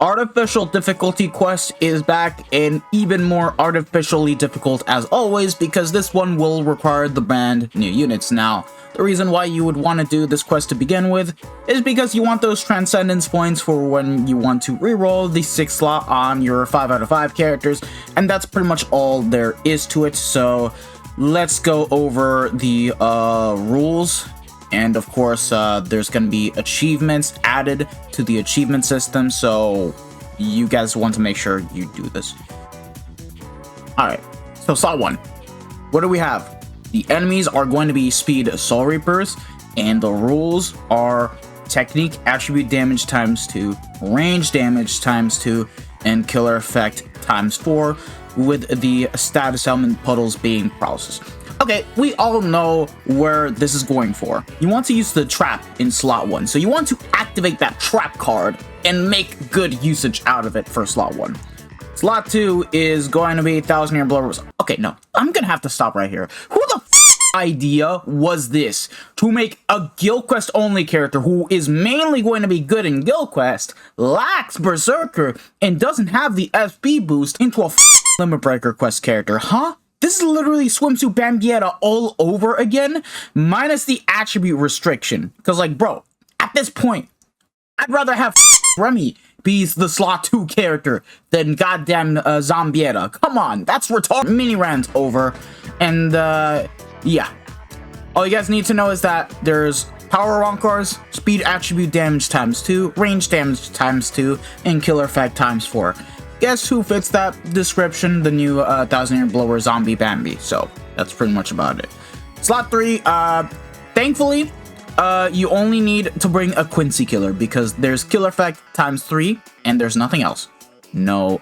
Artificial difficulty quest is back and even more artificially difficult as always, because this one will require the brand new units. Now, the reason why you would want to do this quest to begin with is because you want those transcendence points for when you want to reroll the 6 slot on your 5 out of 5 characters, and that's pretty much all there is to it. So let's go over the rules. And of course, there's going to be achievements added to the achievement system, so you guys want to make sure you do this. Alright, so slot 1. What do we have? The enemies are going to be speed Soul Reapers, and the rules are technique attribute damage times 2, range damage times 2, and killer effect times 4, with the status element puddles being paralysis. Okay, we all know where this is going for. You want to use the trap in slot 1, so you want to activate that trap card and make good usage out of it for slot 1. Slot 2 is going to be 1,000 Year Blowers. Okay, no, I'm gonna have to stop right here. Who the idea was this to make a Guild Quest only character who is mainly going to be good in Guild Quest, lacks Berserker, and doesn't have the SP boost into a Limit Breaker Quest character, huh? This is literally Swimsuit Bambietta all over again, minus the attribute restriction. Because, like, bro, at this point, I'd rather have Remy be the slot 2 character than goddamn Zombietta. Come on, that's retarded. Mini rant over. And, yeah. All you guys need to know is that there's power Ronkars, speed attribute damage times 2, range damage times 2, and killer effect times 4. Guess who fits that description? The new 1,000 Year Blower Zombie Bambi. So that's pretty much about it. Slot 3, thankfully, you only need to bring a Quincy killer because there's killer effect times 3 and there's nothing else. No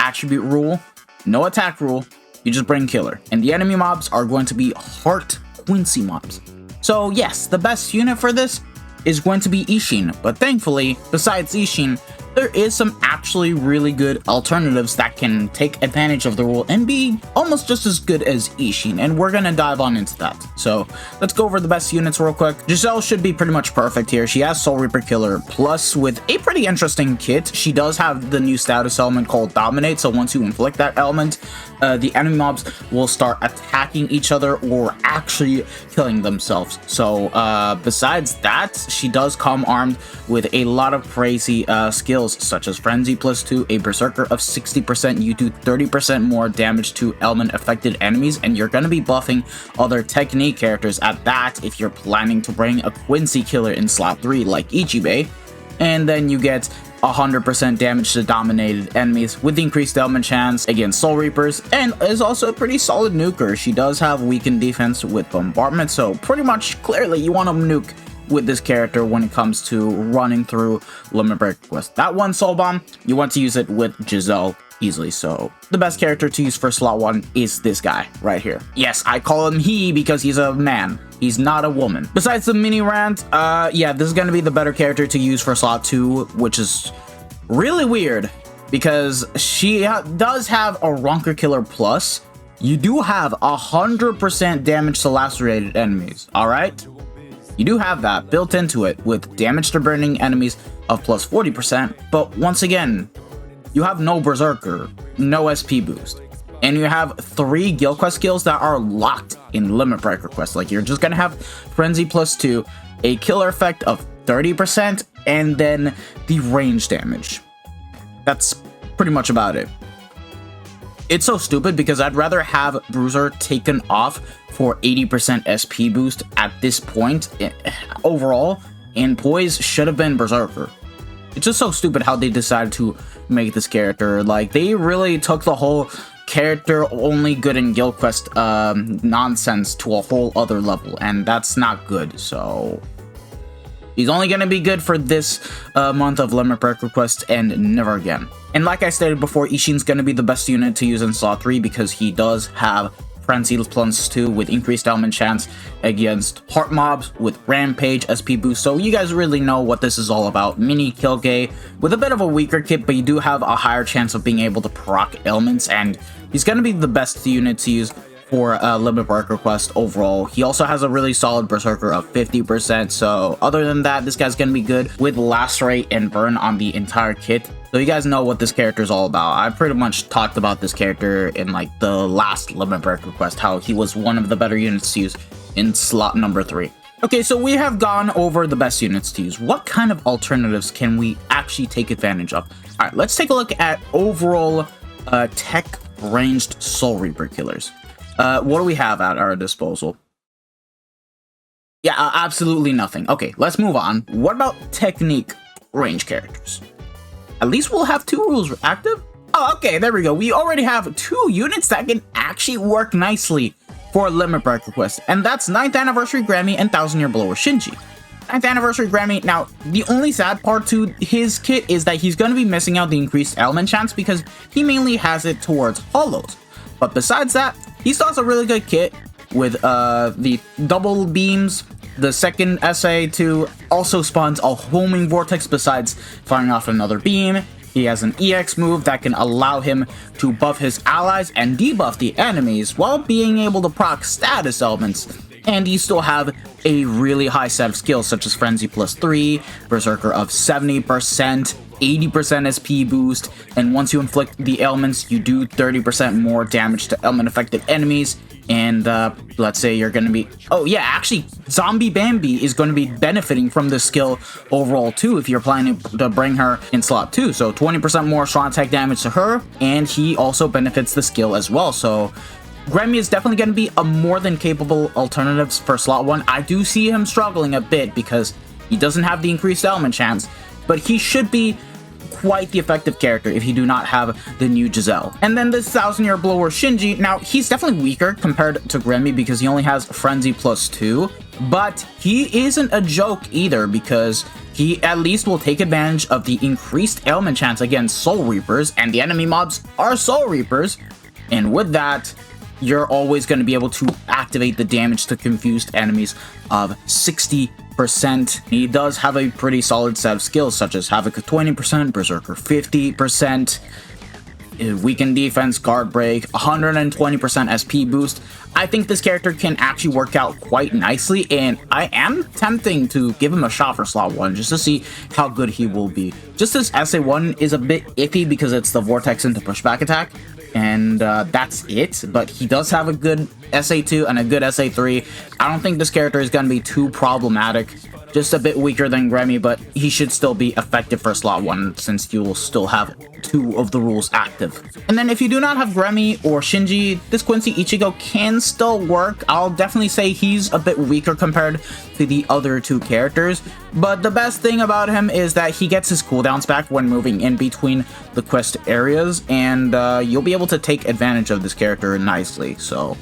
attribute rule, no attack rule, you just bring killer. And the enemy mobs are going to be Heart Quincy mobs. So yes, the best unit for this is going to be Ishin, but thankfully, besides Ishin, there is some actually really good alternatives that can take advantage of the rule and be almost just as good as Ishin, and we're gonna dive on into that. So let's go over the best units real quick. Giselle should be pretty much perfect here. She has Soul Reaper Killer, plus with a pretty interesting kit, she does have the new status element called Dominate, so once you inflict that element, the enemy mobs will start attacking each other or actually killing themselves. So besides that, she does come armed with a lot of crazy skills such as Frenzy +2, a Berserker of 60%, you do 30% more damage to element affected enemies, and you're going to be buffing other technique characters at that if you're planning to bring a Quincy killer in slot 3 like Ichibe. And then you get 100% damage to dominated enemies with increased element chance against Soul Reapers, and is also a pretty solid nuker. She does have weakened defense with bombardment, so pretty much clearly you want to nuke with this character when it comes to running through Limit Breaker Quest. That one Soul Bomb, you want to use it with Giselle easily, so the best character to use for slot 1 is this guy right here. Yes, I call him he because he's a man. He's not a woman. Besides the mini rant, yeah, this is going to be the better character to use for slot 2, which is really weird because she does have a Ronker Killer plus. You do have 100% damage to lacerated enemies, alright? You do have that built into it with damage to burning enemies of plus 40%, but once again, you have no Berserker, no SP boost, and you have 3 Guild Quest skills that are locked in Limit Breaker Quest. Like, you're just gonna have Frenzy +2, a killer effect of 30%, and then the range damage. That's pretty much about it. It's so stupid because I'd rather have Bruiser taken off for 80% SP boost at this point overall, and Poise should have been Berserker. It's just so stupid how they decided to make this character. Like, they really took the whole character only good in Guild Quest nonsense to a whole other level, and that's not good. So he's only going to be good for this month of Limit Breaker Quest and never again. And like I stated before, Ishin's going to be the best unit to use in slot 3 because he does have Frenzy +2 with increased element chance against Heart mobs with Rampage SP boost. So you guys really know what this is all about. Mini Kilgay with a bit of a weaker kit, but you do have a higher chance of being able to proc elements, and he's going to be the best unit to use for Limit Breaker Quest overall. He also has a really solid Berserker of 50%, so other than that, this guy's going to be good with Lacerate and Burn on the entire kit. So you guys know what this character is all about. I pretty much talked about this character in like the last Limit Break request, how he was one of the better units to use in slot number 3. Okay, so we have gone over the best units to use. What kind of alternatives can we actually take advantage of? All right, let's take a look at overall tech ranged Soul Reaper killers. What do we have at our disposal? Yeah, absolutely nothing. Okay, let's move on. What about technique range characters? At least we'll have 2 rules active. Oh, okay, there we go. We already have 2 units that can actually work nicely for a Limit Break request, and that's 9th Anniversary Grammy and 1000 Year Blower Shinji. 9th Anniversary Grammy, now, the only sad part to his kit is that he's going to be missing out the increased element chance because he mainly has it towards hollows. But besides that, he still has a really good kit with the double beams. The second SA2 also spawns a homing vortex besides firing off another beam. He has an EX move that can allow him to buff his allies and debuff the enemies while being able to proc status elements. And you still have a really high set of skills such as Frenzy +3, Berserker of 70%, 80% SP boost, and once you inflict the elements, you do 30% more damage to element affected enemies. And let's say you're going to be... Oh yeah, actually, Zombie Bambi is going to be benefiting from this skill overall too if you're planning to bring her in slot 2. So 20% more strong attack damage to her, and he also benefits the skill as well. So Grammy is definitely going to be a more than capable alternative for slot 1. I do see him struggling a bit because he doesn't have the increased element chance, but he should be quite the effective character if you do not have the new Giselle. And then this 1000 Year Blower Shinji, now he's definitely weaker compared to Grammy because he only has Frenzy +2, but he isn't a joke either because he at least will take advantage of the increased ailment chance against Soul Reapers, and the enemy mobs are Soul Reapers, and with that, you're always going to be able to activate the damage to confused enemies of 60%. He does have a pretty solid set of skills such as Havoc of 20%, Berserker 50%, Weakened Defense, Guard Break, 120% SP boost. I think this character can actually work out quite nicely, and I am tempting to give him a shot for slot 1 just to see how good he will be. Just as SA1 is a bit iffy because it's the Vortex into pushback attack, and that's it, but he does have a good SA2 and a good SA3. I don't think this character is going to be too problematic. Just a bit weaker than Grammy, but he should still be effective for slot 1 since you will still have 2 of the rules active. And then if you do not have Grammy or Shinji, this Quincy Ichigo can still work. I'll definitely say he's a bit weaker compared to the other 2 characters, but the best thing about him is that he gets his cooldowns back when moving in between the quest areas, and you'll be able to take advantage of this character nicely. So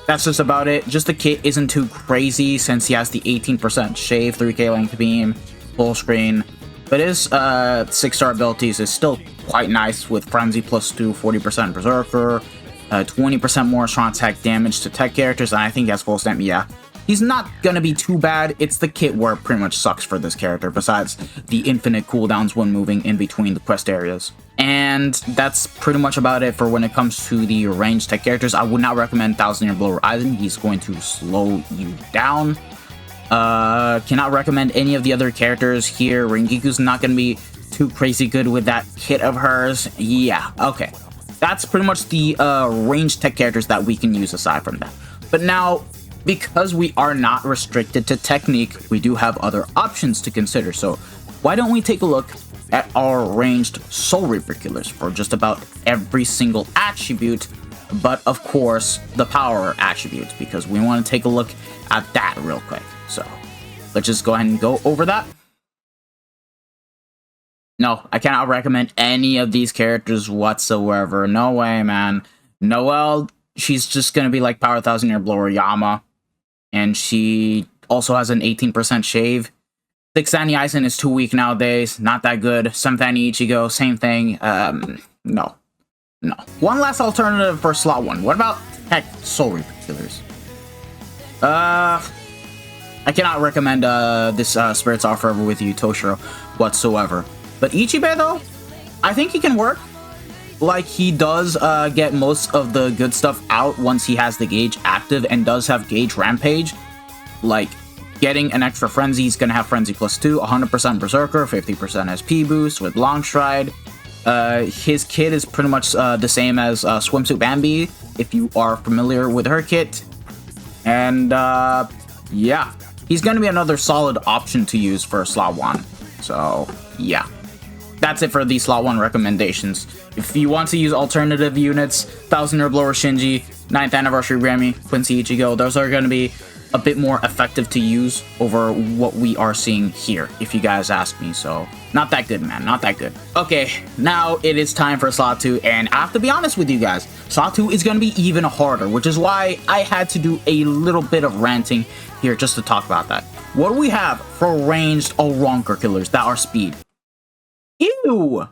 that's just about it. Just the kit isn't too crazy since he has the 18% shave, 3k length beam, full screen, but his 6-star abilities is still quite nice with Frenzy +2, 40% Berserker, 20% more strong attack damage to tech characters, and I think he has full stamp. Yeah, he's not gonna be too bad. It's the kit where it pretty much sucks for this character, besides the infinite cooldowns when moving in between the quest areas. And that's pretty much about it for when it comes to the ranged tech characters. I would not recommend 1000 Year Blower Aizen. He's going to slow you down. Cannot recommend any of the other characters here. Rengiku's not going to be too crazy good with that kit of hers. Yeah, okay. That's pretty much the ranged tech characters that we can use aside from that. But now, because we are not restricted to technique, we do have other options to consider. So why don't we take a look at our ranged Soul Reaper killers for just about every single attribute, but of course the power attributes, because we want to take a look at that real quick. So let's just go ahead and go over that. No, I cannot recommend any of these characters whatsoever. No way, man. Noelle, she's just gonna be like Power 1000 Year Blower Yama, and she also has an 18% shave. 6th Annie Aizen is too weak nowadays, not that good. 7th Annie Ichigo, same thing. No. One last alternative for slot 1. What about Tech Soul Reaper killers? I cannot recommend this Spirits Are Forever With You Toshiro whatsoever. But Ichibe though, I think he can work. Like, he does get most of the good stuff out once he has the gauge active, and does have gauge rampage. Like, getting an extra frenzy, he's gonna have Frenzy +2, 100% Berserker, 50% SP boost with Long Stride, His kit is pretty much the same as Swimsuit Bambi, if you are familiar with her kit. And yeah, he's going to be another solid option to use for slot 1. So yeah, that's it for the slot 1 recommendations. If you want to use alternative units, 1000-Year Blower Shinji, 9th Anniversary Grammy, Quincy Ichigo, those are going to be a bit more effective to use over what we are seeing here, if you guys ask me. So not that good, man, not that good. Okay, now it is time for slot 2, and I have to be honest with you guys, slot 2 is going to be even harder, which is why I had to do a little bit of ranting here just to talk about that. What do we have for ranged Oronker killers that are speed? Ew!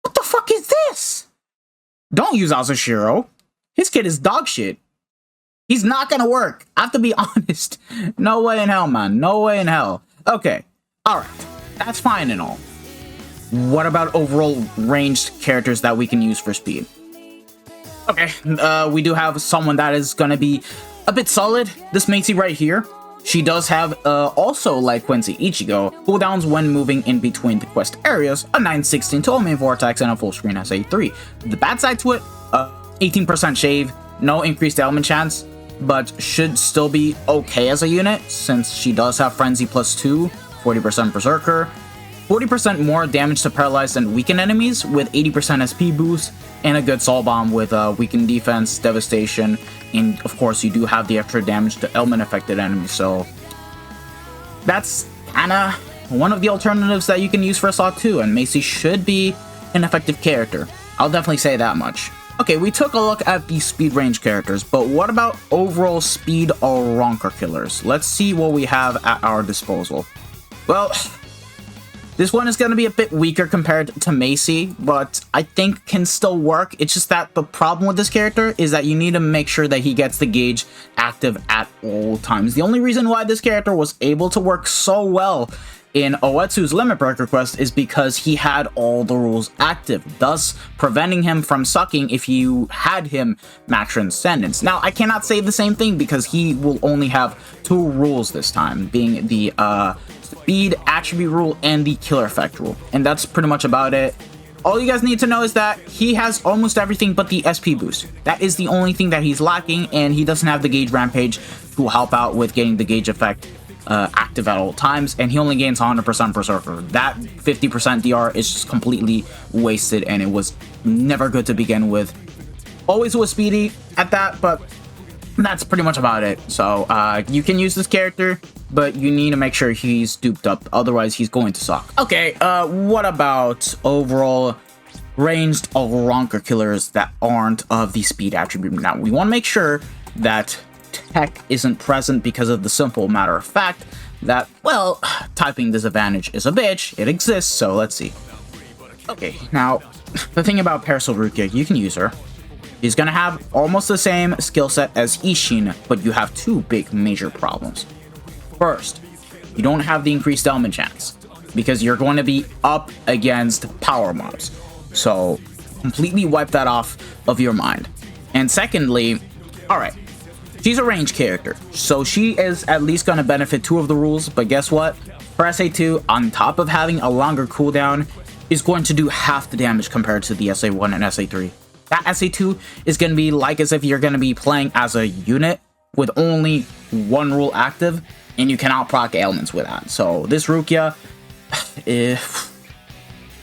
What the fuck is this? Don't use Azushiro. His kit is dog shit. He's not gonna work. I have to be honest. No way in hell, man. No way in hell. Okay. Alright. That's fine and all. What about overall ranged characters that we can use for speed? Okay. We do have someone that is gonna be a bit solid. This Macy right here. She does have, also like Quincy Ichigo, cooldowns when moving in between the quest areas, a 916 to main vortex, and a full screen SA3. The bad side to it, 18% shave, no increased element chance, but should still be okay as a unit, since she does have Frenzy +2, 40% Berserker, 40% more damage to paralyzed and weakened enemies with 80% SP boost, and a good Soul Bomb with weakened defense, devastation, and of course you do have the extra damage to element affected enemies, so that's kinda one of the alternatives that you can use for slot 2, and Macy should be an effective character. I'll definitely say that much. Okay, we took a look at the speed range characters, but what about overall speed Oronker killers? Let's see what we have at our disposal. Well, this one is going to be a bit weaker compared to Macy, but I think can still work. It's just that the problem with this character is that you need to make sure that he gets the gauge active at all times. The only reason why this character was able to work so well in Oetsu's Limit Breaker quest is because he had all the rules active, thus preventing him from sucking if you had him max Transcendence. Now, I cannot say the same thing because he will only have 2 rules this time, being the speed attribute rule and the killer effect rule, and that's pretty much about it. All you guys need to know is that he has almost everything but the SP boost. That is the only thing that he's lacking, and he doesn't have the gauge rampage to help out with getting the gauge effect active at all times, and he only gains 100% Berserker. That 50% DR is just completely wasted, and it was never good to begin with. Always was speedy at that, but that's pretty much about it. So you can use this character, but you need to make sure he's duped up, otherwise he's going to suck. Okay, what about overall ranged Oronker killers that aren't of the speed attribute? Now, we want to make sure that tech isn't present because of the simple matter of fact that, well, typing disadvantage is a bitch. It exists, so let's see. Okay, now, the thing about Parasol Rukia, you can use her. She's gonna have almost the same skill set as Ishin, but you have 2 big major problems. First, you don't have the increased element chance, because you're going to be up against power mobs. So, completely wipe that off of your mind. And secondly, alright, she's a range character, so she is at least going to benefit 2 of the rules, but guess what? For SA2, on top of having a longer cooldown, is going to do half the damage compared to the SA1 and SA3. That SA2 is going to be like as if you're going to be playing as a unit with only 1 rule active, and you cannot proc ailments with that. So this Rukia,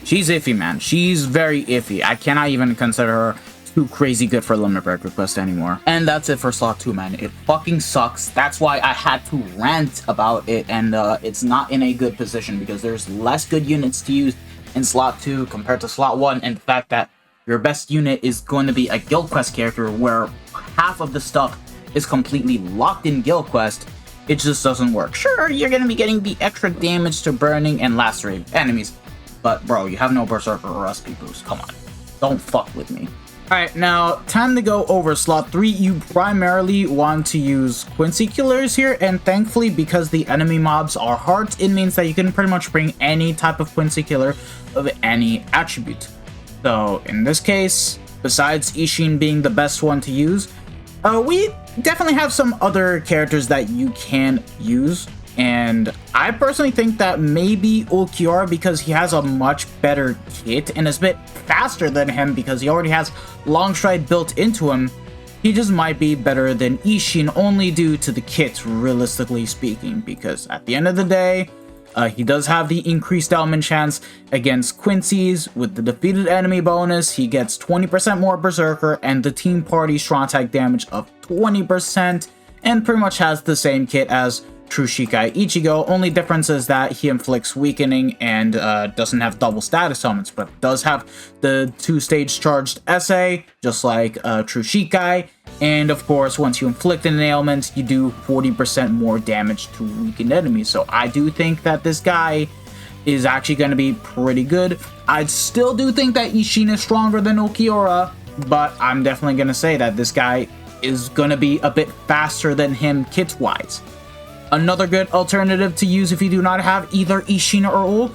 she's iffy, man. She's very iffy. I cannot even consider her too crazy good for Limit Break Request anymore. And that's it for slot 2, man. It fucking sucks. That's why I had to rant about it, and it's not in a good position because there's less good units to use in slot 2 compared to slot 1, and the fact that your best unit is going to be a Guild Quest character where half of the stuff is completely locked in Guild Quest, it just doesn't work. Sure, you're going to be getting the extra damage to burning and lacerating enemies, but bro, you have no Berserker or SP boost. Come on, don't fuck with me. Alright, now, time to go over slot 3. You primarily want to use Quincy killers here, and thankfully, because the enemy mobs are hard, it means that you can pretty much bring any type of Quincy killer of any attribute. So, in this case, besides Ishin being the best one to use, we definitely have some other characters that you can use. And I personally think that maybe Ulquiorra, because he has a much better kit and is a bit faster than him because he already has long stride built into him, he just might be better than Ishin only due to the kits, realistically speaking, because at the end of the day, he does have the increased element chance against Quincy's. With the defeated enemy bonus, he gets 20% more Berserker and the team party strong attack damage of 20%, and pretty much has the same kit as True Shikai Ichigo. Only difference is that he inflicts weakening and doesn't have double status elements, but does have the 2-stage charged essay, just like True Shikai. And of course, once you inflict an ailment, you do 40% more damage to weakened enemies. So I do think that this guy is actually going to be pretty good. I still do think that Ishin is stronger than Ulquiorra, but I'm definitely going to say that this guy is going to be a bit faster than him kit-wise. Another good alternative to use if you do not have either Ishin or Ulk,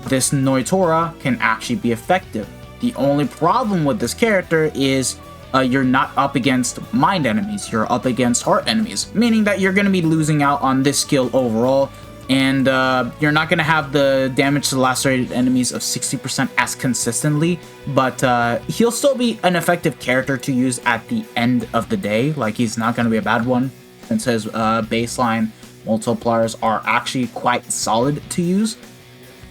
this Noitora can actually be effective. The only problem with this character is you're not up against mind enemies, you're up against heart enemies, meaning that you're going to be losing out on this skill overall, and you're not going to have the damage to lacerated enemies of 60% as consistently, but he'll still be an effective character to use at the end of the day. Like, he's not going to be a bad one, since his baseline multipliers are actually quite solid to use.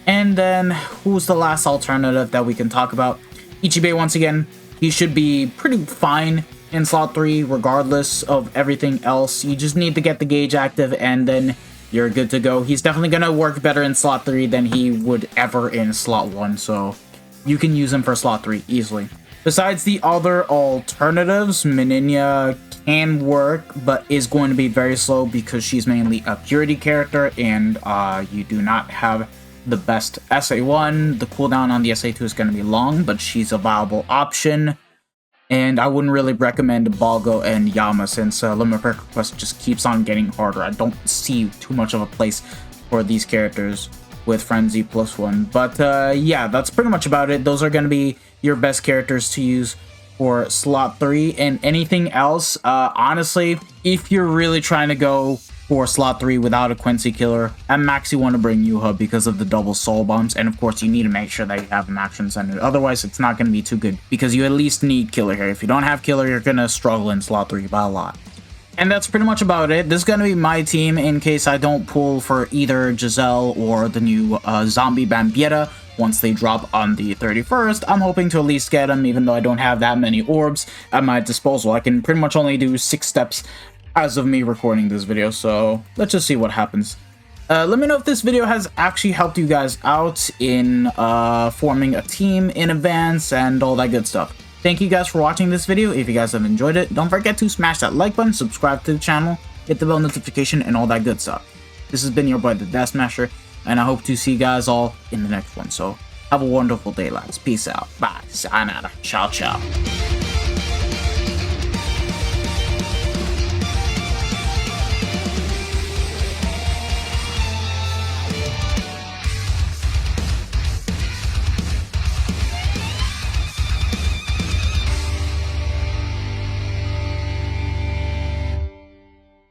And then, who's the last alternative that we can talk about? Ichibei, once again, he should be pretty fine in slot 3 regardless of everything else. You just need to get the gauge active and then you're good to go. He's definitely going to work better in slot 3 than he would ever in slot 1, so you can use him for slot 3 easily. Besides the other alternatives, Meninia can work, but is going to be very slow because she's mainly a purity character, and you do not have the best SA1. The cooldown on the SA2 is going to be long, but she's a viable option. And I wouldn't really recommend Balgo and Yama since Limit Break Request just keeps on getting harder. I don't see too much of a place for these characters with Frenzy +1. But yeah, that's pretty much about it. Those are going to be your best characters to use for slot 3. And anything else, honestly, if you're really trying to go for slot 3 without a Quincy killer, at max you want to bring Yuha because of the double soul bombs, and of course you need to make sure that you have an action center, otherwise it's not going to be too good, because you at least need killer here. If you don't have killer, you're going to struggle in slot 3 by a lot. And that's pretty much about it. This is going to be my team in case I don't pull for either Giselle or the new Zombie Bambietta once they drop on the 31st. I'm hoping to at least get them, even though I don't have that many orbs at my disposal. I can pretty much only do 6 steps as of me recording this video, so let's just see what happens. Let me know if this video has actually helped you guys out in forming a team in advance and all that good stuff. Thank you guys for watching this video. If you guys have enjoyed it, don't forget to smash that like button, subscribe to the channel, hit the bell notification, and all that good stuff. This has been your boy, the Death Smasher, and I hope to see you guys all in the next one. So have a wonderful day, lads. Peace out. Bye. Sayonara. Ciao, ciao.